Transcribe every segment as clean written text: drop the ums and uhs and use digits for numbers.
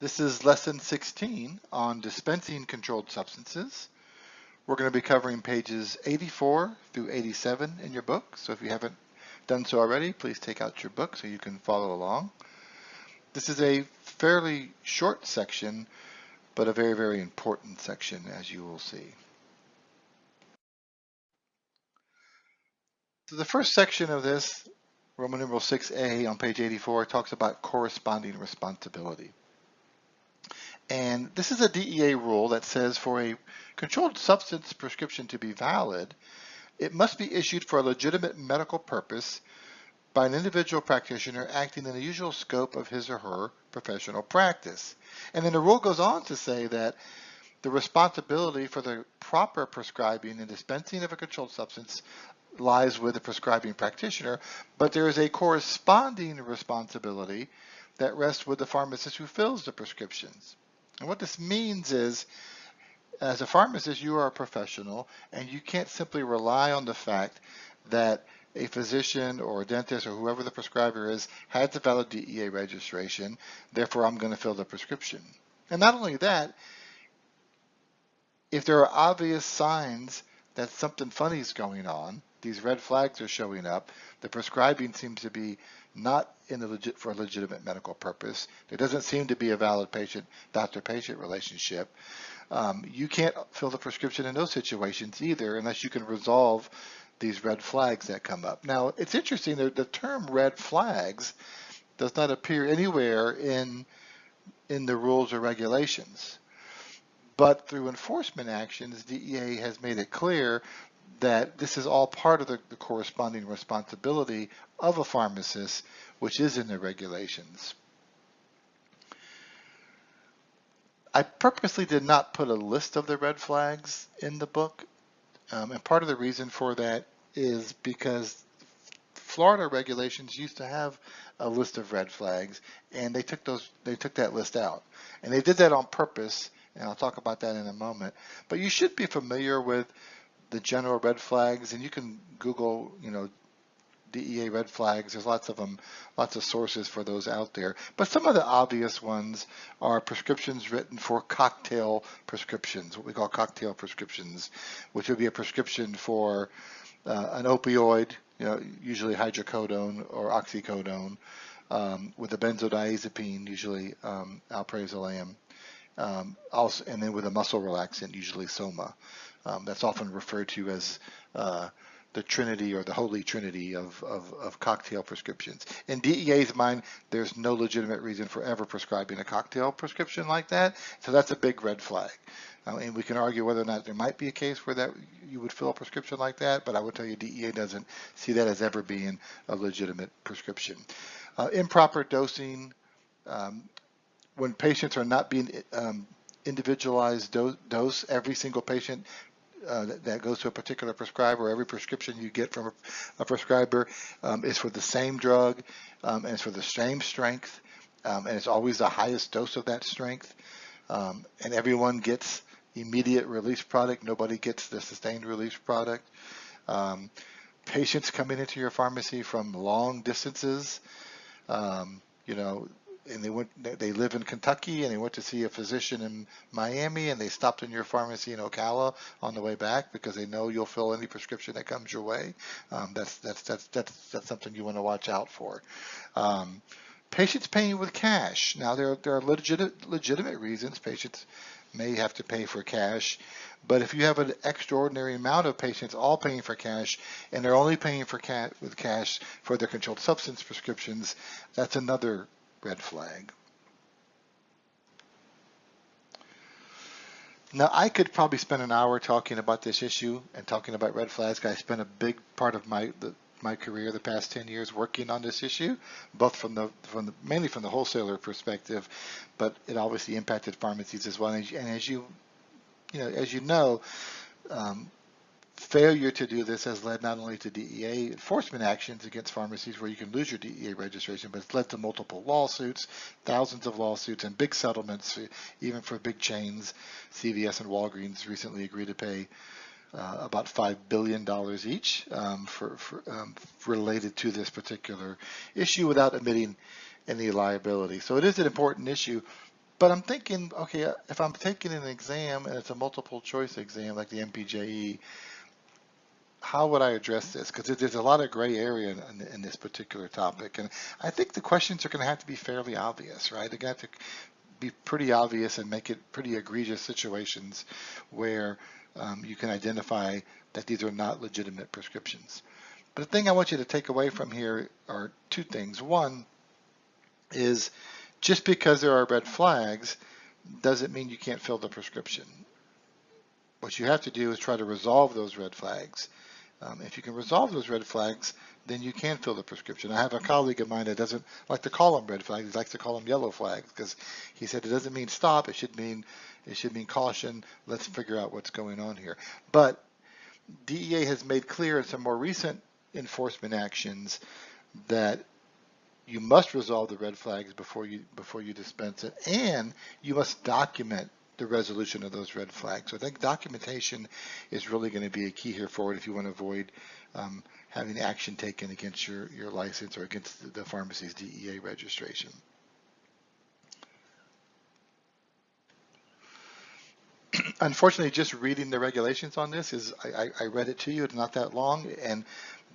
This is lesson 16 on dispensing controlled substances. We're going to be covering pages 84 through 87 in your book. So if you haven't done so already, please take out your book so you can follow along. This is a fairly short section, but a very, very important section, as you will see. So the first section of this, Roman numeral 6a on page 84, talks about corresponding responsibility. And this is a DEA rule that says for a controlled substance prescription to be valid, it must be issued for a legitimate medical purpose by an individual practitioner acting in the usual scope of his or her professional practice. And then the rule goes on to say that the responsibility for the proper prescribing and dispensing of a controlled substance lies with the prescribing practitioner, but there is a corresponding responsibility that rests with the pharmacist who fills the prescriptions. And what this means is, as a pharmacist, you are a professional, and you can't simply rely on the fact that a physician or a dentist or whoever the prescriber is has a valid DEA registration, therefore I'm going to fill the prescription. And not only that, if there are obvious signs that something funny is going on, these red flags are showing up, the prescribing seems to be not for a legitimate medical purpose, there doesn't seem to be a valid doctor-patient relationship, you can't fill the prescription in those situations either unless you can resolve these red flags that come up. Now, it's interesting that the term red flags does not appear anywhere in the rules or regulations. But through enforcement actions, DEA has made it clear that this is all part of the corresponding responsibility of a pharmacist, which is in the regulations. I purposely did not put a list of the red flags in the book, and part of the reason for that is because Florida regulations used to have a list of red flags, and they took that list out, and they did that on purpose, and I'll talk about that in a moment. But you should be familiar with the general red flags, and you can Google, DEA red flags. There's lots of them, lots of sources for those out there. But some of the obvious ones are prescriptions written for cocktail prescriptions, what we call cocktail prescriptions, which would be a prescription for an opioid, usually hydrocodone or oxycodone, with a benzodiazepine, usually alprazolam, also, and then with a muscle relaxant, usually Soma. That's often referred to as the Trinity or the Holy Trinity of cocktail prescriptions. In DEA's mind, there's no legitimate reason for ever prescribing a cocktail prescription like that, so that's a big red flag. And we can argue whether or not there might be a case where that you would fill a prescription like that, but I would tell you DEA doesn't see that as ever being a legitimate prescription. Improper dosing, when patients are not being individualized dose, every single patient that goes to a particular prescriber, every prescription you get from a prescriber is for the same drug, and it's for the same strength, and it's always the highest dose of that strength, and everyone gets immediate release product. Nobody gets the sustained release product. Patients coming into your pharmacy from long distances, and they live in Kentucky, and they went to see a physician in Miami, and they stopped in your pharmacy in Ocala on the way back because they know you'll fill any prescription that comes your way. That's something you want to watch out for. Patients paying with cash. Now there are legitimate reasons patients may have to pay for cash, but if you have an extraordinary amount of patients all paying for cash, and they're only paying for with cash for their controlled substance prescriptions, that's another red flag. Now, I could probably spend an hour talking about this issue and talking about red flags. I spent a big part of my career, the past 10 years, working on this issue, both mainly from the wholesaler perspective, but it obviously impacted pharmacies as well. And as you know, failure to do this has led not only to DEA enforcement actions against pharmacies where you can lose your DEA registration, but it's led to multiple lawsuits, thousands of lawsuits, and big settlements, even for big chains. CVS and Walgreens recently agreed to pay about $5 billion each for related to this particular issue without admitting any liability. So it is an important issue. But I'm thinking, okay, if I'm taking an exam and it's a multiple choice exam like the MPJE, how would I address this? Because there's a lot of gray area in this particular topic. And I think the questions are going to have to be fairly obvious, right? They're going to have to be pretty obvious and make it pretty egregious situations where you can identify that these are not legitimate prescriptions. But the thing I want you to take away from here are two things. One is just because there are red flags doesn't mean you can't fill the prescription. What you have to do is try to resolve those red flags. If you can resolve those red flags, then you can fill the prescription. I have a colleague of mine that doesn't like to call them red flags. He likes to call them yellow flags because he said it doesn't mean stop. It should mean caution. Let's figure out what's going on here. But DEA has made clear in some more recent enforcement actions that you must resolve the red flags before you dispense it, and you must document the resolution of those red flags. So I think documentation is really going to be a key here forward if you want to avoid having action taken against your license or against the pharmacy's DEA registration. Unfortunately, just reading the regulations on this is, I read it to you, it's not that long,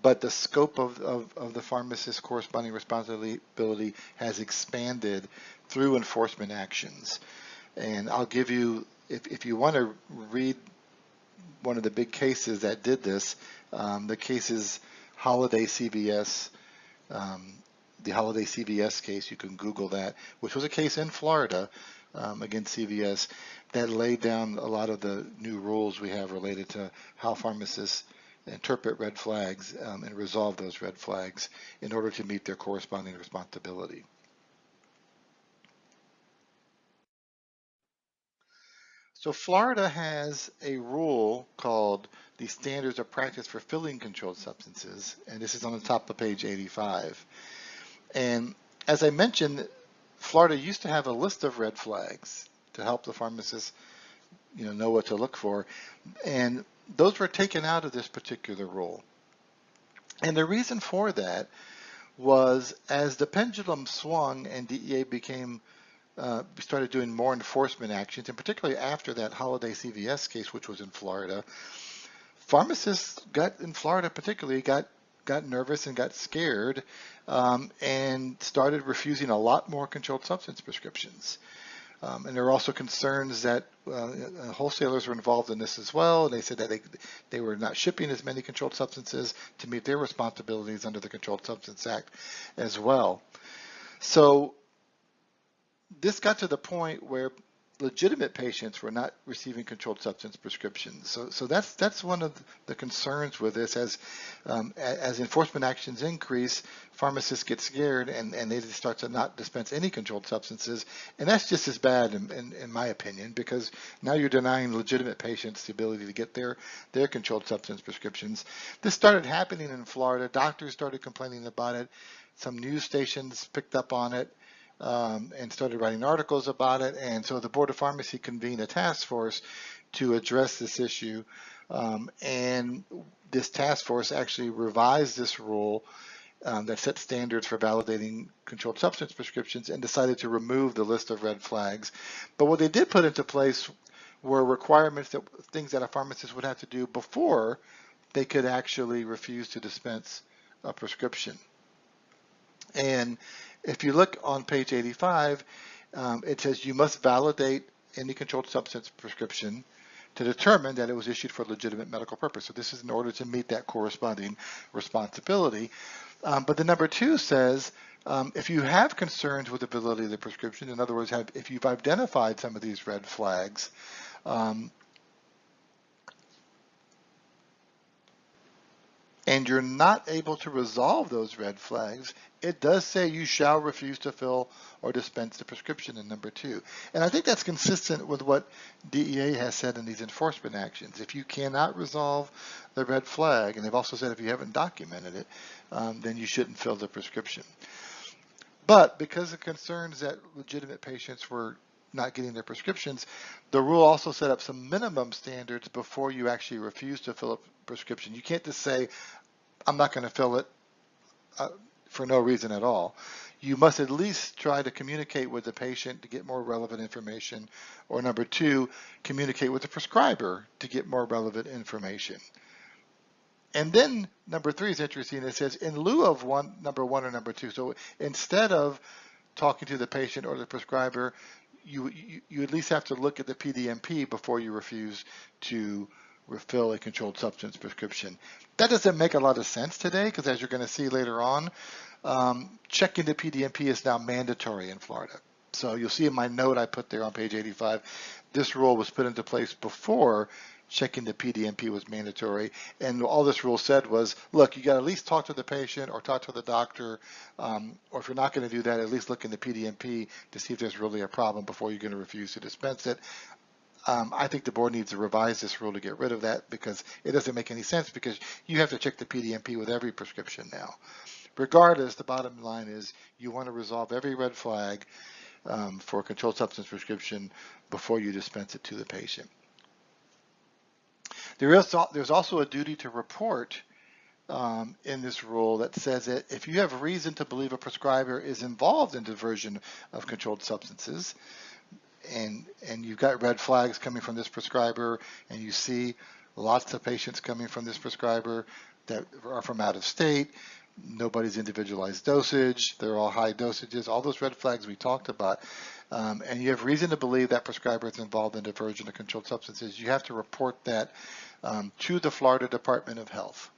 but the scope of the pharmacist's corresponding responsibility has expanded through enforcement actions. And I'll give you, if you want to read one of the big cases that did this, the case is Holiday CVS, the Holiday CVS case, you can Google that, which was a case in Florida against CVS that laid down a lot of the new rules we have related to how pharmacists interpret red flags and resolve those red flags in order to meet their corresponding responsibility. So Florida has a rule called the Standards of Practice for Filling Controlled Substances, and this is on the top of page 85. And as I mentioned, Florida used to have a list of red flags to help the pharmacists, know what to look for, and those were taken out of this particular rule. And the reason for that was as the pendulum swung and DEA started doing more enforcement actions, and particularly after that Holiday CVS case, which was in Florida, pharmacists in Florida particularly got nervous and got scared and started refusing a lot more controlled substance prescriptions. And there were also concerns that wholesalers were involved in this as well. And they said that they were not shipping as many controlled substances to meet their responsibilities under the Controlled Substance Act as well. So this got to the point where legitimate patients were not receiving controlled substance prescriptions. So that's one of the concerns with this. As enforcement actions increase, pharmacists get scared and they start to not dispense any controlled substances. And that's just as bad in my opinion, because now you're denying legitimate patients the ability to get their controlled substance prescriptions. This started happening in Florida. Doctors started complaining about it. Some news stations picked up on it. And started writing articles about it. And so the Board of Pharmacy convened a task force to address this issue. And this task force actually revised this rule that set standards for validating controlled substance prescriptions and decided to remove the list of red flags. But what they did put into place were requirements, things that a pharmacist would have to do before they could actually refuse to dispense a prescription. And if you look on page 85, it says you must validate any controlled substance prescription to determine that it was issued for legitimate medical purpose. So this is in order to meet that corresponding responsibility. But the number 2 says if you have concerns with the validity of the prescription, in other words, if you've identified some of these red flags, and you're not able to resolve those red flags, it does say you shall refuse to fill or dispense the prescription in number 2. And I think that's consistent with what DEA has said in these enforcement actions. If you cannot resolve the red flag, and they've also said if you haven't documented it, then you shouldn't fill the prescription. But because of concerns that legitimate patients were not getting their prescriptions, the rule also set up some minimum standards before you actually refuse to fill a prescription. You can't just say, I'm not going to fill it. for no reason at all, you must at least try to communicate with the patient to get more relevant information, or number two, communicate with the prescriber to get more relevant information. And then number three is interesting. It says in lieu of number one or number two. So instead of talking to the patient or the prescriber, you at least have to look at the PDMP before you refuse to refill a controlled substance prescription. That doesn't make a lot of sense today because, as you're going to see later on, checking the PDMP is now mandatory in Florida. So you'll see in my note I put there on page 85, this rule was put into place before checking the PDMP was mandatory. And all this rule said was, look, you got to at least talk to the patient or talk to the doctor, or if you're not going to do that, at least look in the PDMP to see if there's really a problem before you're going to refuse to dispense it. I think the board needs to revise this rule to get rid of that because it doesn't make any sense because you have to check the PDMP with every prescription now. Regardless, the bottom line is you want to resolve every red flag for a controlled substance prescription before you dispense it to the patient. There's also a duty to report in this rule that says that if you have reason to believe a prescriber is involved in diversion of controlled substances, and you've got red flags coming from this prescriber, and you see lots of patients coming from this prescriber that are from out of state, nobody's individualized dosage, they're all high dosages, all those red flags we talked about, and you have reason to believe that prescriber is involved in diversion of controlled substances, you have to report that to the Florida Department of Health.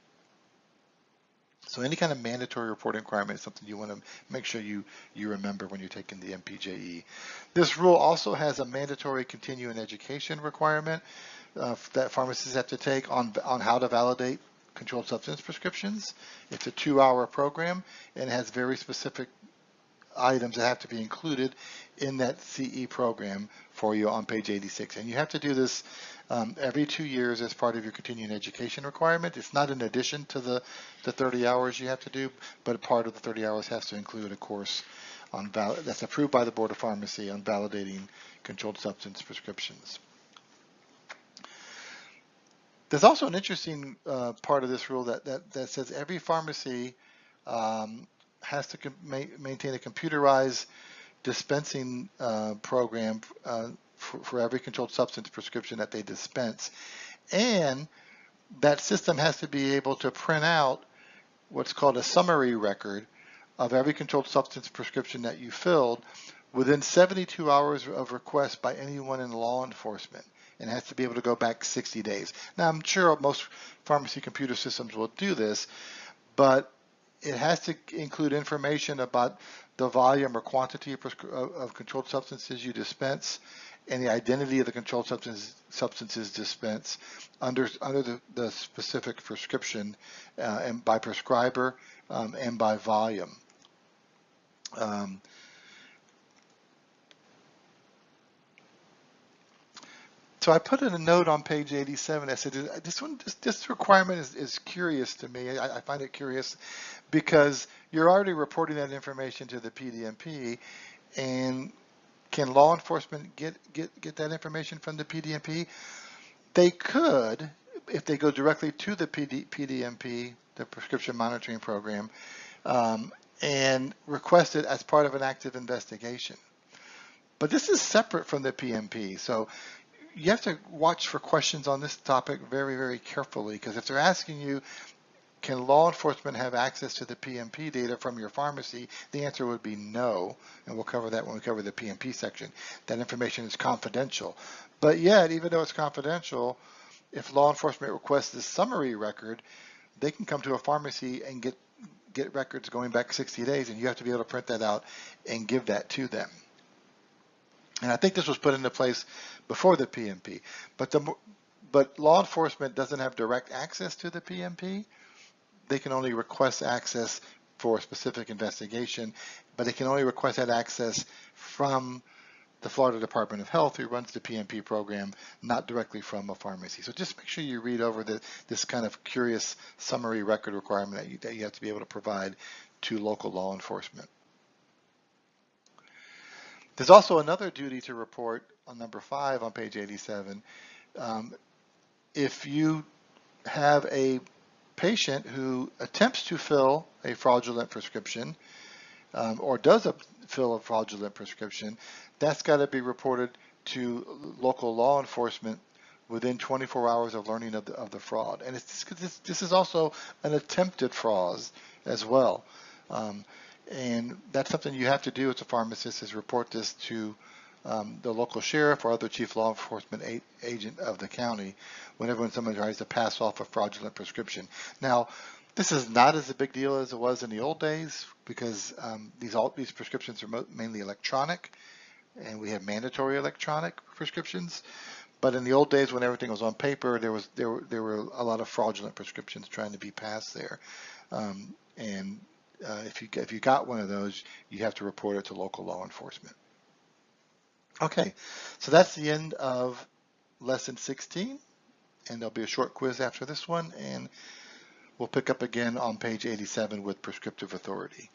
So any kind of mandatory reporting requirement is something you want to make sure you remember when you're taking the MPJE. This rule also has a mandatory continuing education requirement that pharmacists have to take on how to validate controlled substance prescriptions. It's a 2-hour program and it has very specific items that have to be included in that CE program for you on page 86. And you have to do this every 2 years as part of your continuing education requirement. It's not in addition to the 30 hours you have to do, but a part of the 30 hours has to include a course on that's approved by the Board of Pharmacy on validating controlled substance prescriptions. There's also an interesting part of this rule that says every pharmacy has to maintain a computerized dispensing program for every controlled substance prescription that they dispense. And that system has to be able to print out what's called a summary record of every controlled substance prescription that you filled within 72 hours of request by anyone in law enforcement. And it has to be able to go back 60 days. Now, I'm sure most pharmacy computer systems will do this, but it has to include information about the volume or quantity of controlled substances you dispense and the identity of the controlled substances dispensed under the specific prescription and by prescriber and by volume. So I put in a note on page 87. I said, this requirement is curious to me. I find it curious because you're already reporting that information to the PDMP, and can law enforcement get that information from the PDMP? They could if they go directly to the PDMP, the Prescription Monitoring Program, and request it as part of an active investigation. But this is separate from the PMP, so you have to watch for questions on this topic very, very carefully, because if they're asking you, can law enforcement have access to the PMP data from your pharmacy, the answer would be no, and we'll cover that when we cover the PMP section. That information is confidential. But yet, even though it's confidential, if law enforcement requests this summary record, they can come to a pharmacy and get records going back 60 days, and you have to be able to print that out and give that to them. And I think this was put into place before the PMP, but law enforcement doesn't have direct access to the PMP. They can only request access for a specific investigation, but they can only request that access from the Florida Department of Health, who runs the PMP program, not directly from a pharmacy. So just make sure you read over this kind of curious summary record requirement that you have to be able to provide to local law enforcement. There's also another duty to report on number 5 on page 87. If you have a patient who attempts to fill a fraudulent prescription or does fill a fraudulent prescription, that's got to be reported to local law enforcement within 24 hours of learning of the fraud. And this is also an attempted fraud as well. Um, and that's something you have to do as a pharmacist, is report this to the local sheriff or other chief law enforcement agent of the county whenever someone tries to pass off a fraudulent prescription. Now, this is not as a big deal as it was in the old days, because these prescriptions are mainly electronic, and we have mandatory electronic prescriptions. But in the old days, when everything was on paper, there were a lot of fraudulent prescriptions trying to be passed there. And if you got one of those, you have to report it to local law enforcement. Okay, so that's the end of lesson 16, and there'll be a short quiz after this one, and we'll pick up again on page 87 with prescriptive authority.